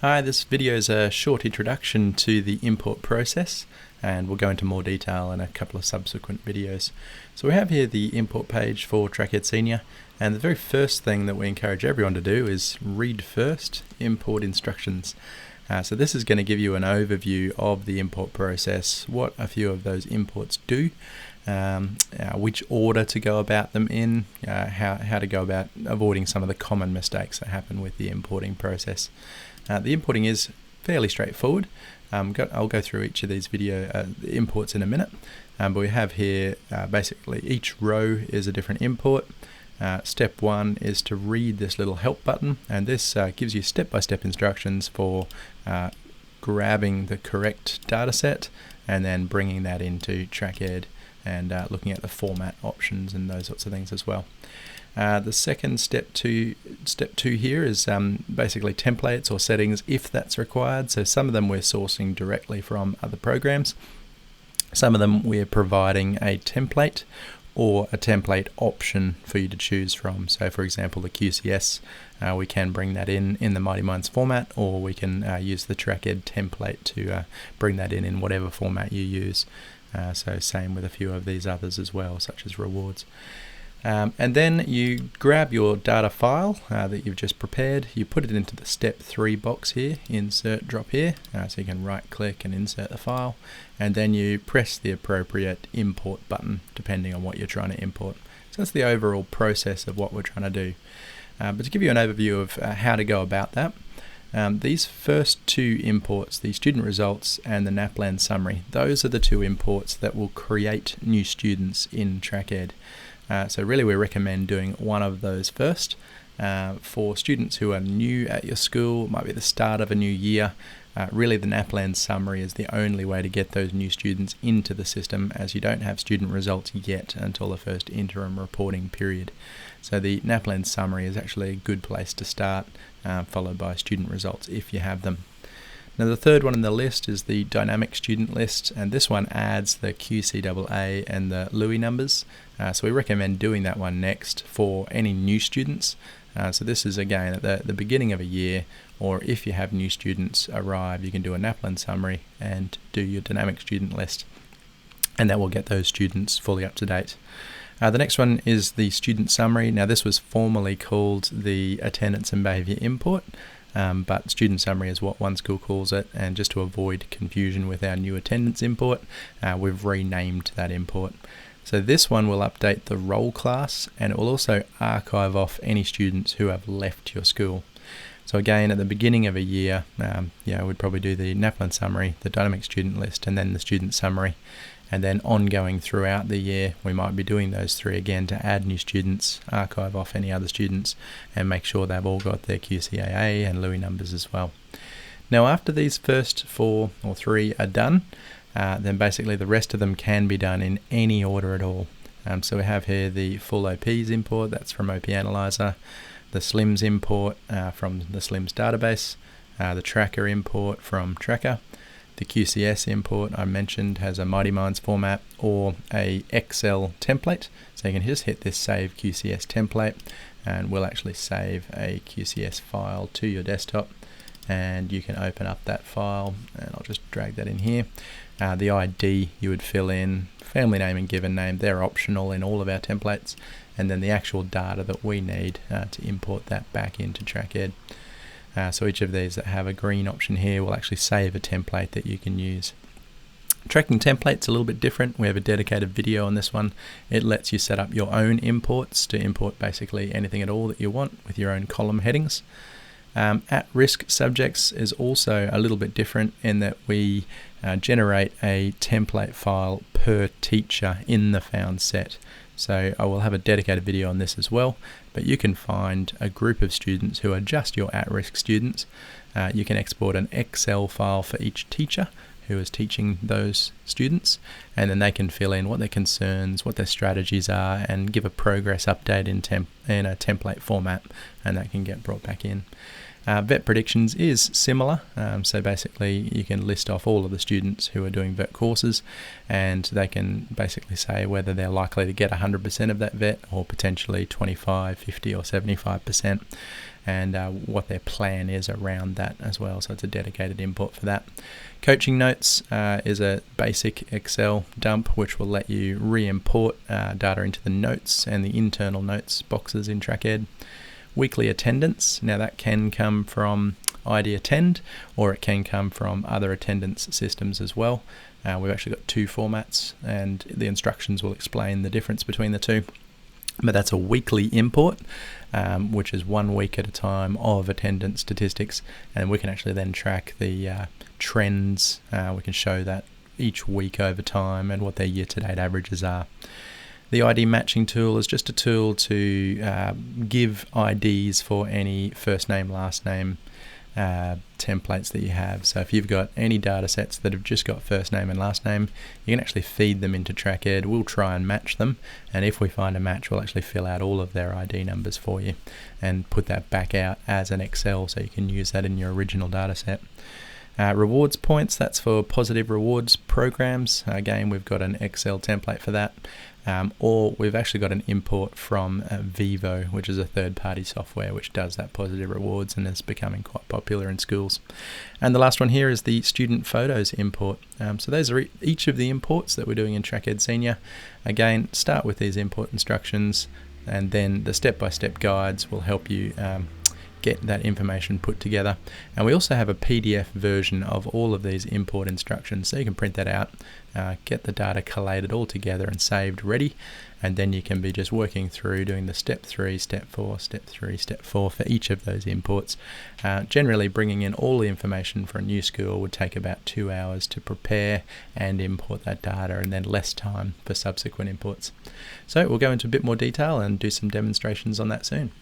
Hi, this video is a short introduction to the import process, and we'll go into more detail in a couple of subsequent videos. So we have here the import page for TrackEd Senior, and the very first thing that we encourage everyone to do is read first, import instructions. So this is going to give you an overview of the import process, what a few of those imports do, which order to go about them in, how to go about avoiding some of the common mistakes that happen with the importing process. The importing is fairly straightforward. I'll go through each of these video imports in a minute, but we have here basically each row is a different import. Step one is to read this little help button, and this gives you step-by-step instructions for grabbing the correct data set and then bringing that into TrackEd and looking at the format options and those sorts of things as well. The second step two here is basically templates or settings if that's required. So some of them we're sourcing directly from other programs. Some of them we're providing a template or a template option for you to choose from. So for example, the QCS, we can bring that in the Mighty Minds format, or we can use the TrackEd template to bring that in whatever format you use. So same with a few of these others as well, such as rewards. And then you grab your data file that you've just prepared, you put it into the step 3 box here, insert drop here, so you can right click and insert the file, and then you press the appropriate import button depending on what you're trying to import. So that's the overall process of what we're trying to do. But to give you an overview of how to go about that, these first two imports, the student results and the NAPLAN summary, those are the two imports that will create new students in TrackEd. So really we recommend doing one of those first. For students who are new at your school, might be the start of a new year, really the NAPLAN summary is the only way to get those new students into the system, as you don't have student results yet until the first interim reporting period. So the NAPLAN summary is actually a good place to start, followed by student results if you have them. Now the third one in the list is the dynamic student list, and this one adds the QCAA and the LUI numbers. So we recommend doing that one next for any new students. So this is again at the beginning of a year, or if you have new students arrive, you can do a NAPLAN summary and do your dynamic student list, and that will get those students fully up to date. The next one is the student summary. Now this was formerly called the attendance and behaviour import, but student summary is what one school calls it, and just to avoid confusion with our new attendance import, we've renamed that import. So this one will update the roll class, and it will also archive off any students who have left your school. So again, at the beginning of a year, we'd probably do the NAPLAN summary, the dynamic student list, and then the student summary. And then ongoing throughout the year, we might be doing those three again to add new students, archive off any other students, and make sure they've all got their QCAA and LUI numbers as well. Now after these first 4 or 3 are done, then basically the rest of them can be done in any order at all. So we have here the full OPs import, that's from OP Analyzer, the SLIMS import from the SLIMS database, the Tracker import from Tracker. The QCS import I mentioned has a Mighty Minds format or a Excel template, so you can just hit this Save QCS template and we'll actually save a QCS file to your desktop, and you can open up that file, and I'll just drag that in here. The ID you would fill in, family name and given name, they're optional in all of our templates, and then the actual data that we need to import that back into TrackEd. So each of these that have a green option here will actually save a template that you can use. Tracking templates a little bit different. We have a dedicated video on this one. It lets you set up your own imports to import basically anything at all that you want with your own column headings. At-risk subjects is also a little bit different in that we generate a template file per teacher in the found set. So I will have a dedicated video on this as well, but you can find a group of students who are just your at-risk students. You can export an Excel file for each teacher who is teaching those students, and then they can fill in what their concerns, what their strategies are, and give a progress update in a template format, and that can get brought back in. Vet Predictions is similar, so basically you can list off all of the students who are doing vet courses, and they can basically say whether they're likely to get 100% of that vet or potentially 25, 50 or 75%, and what their plan is around that as well. So it's a dedicated import for that. Coaching Notes is a basic Excel dump which will let you re-import data into the notes and the internal notes boxes in TrackEd. Weekly attendance, now that can come from ID Attend, or it can come from other attendance systems as well. We've actually got two formats, and the instructions will explain the difference between the two. But that's a weekly import, which is 1 week at a time of attendance statistics, and we can actually then track the trends. We can show that each week over time and what their year-to-date averages are. The ID matching tool is just a tool to give IDs for any first name, last name templates that you have. So if you've got any data sets that have just got first name and last name, you can actually feed them into TrackEd. We'll try and match them, and if we find a match, we'll actually fill out all of their ID numbers for you and put that back out as an Excel so you can use that in your original data set. Rewards points, that's for positive rewards programs. Again, we've got an Excel template for that. Or we've actually got an import from Vivo, which is a third-party software which does that positive rewards and is becoming quite popular in schools. And the last one here is the student photos import. So those are each of the imports that we're doing in TrackEd Senior. Again, start with these import instructions, and then the step-by-step guides will help you get that information put together. And we also have a PDF version of all of these import instructions, so you can print that out, get the data collated all together and saved ready, and then you can be just working through doing the step 3, step 4, step 3, step 4 for each of those imports. Generally bringing in all the information for a new school would take about 2 hours to prepare and import that data, and then less time for subsequent imports. So we'll go into a bit more detail and do some demonstrations on that soon.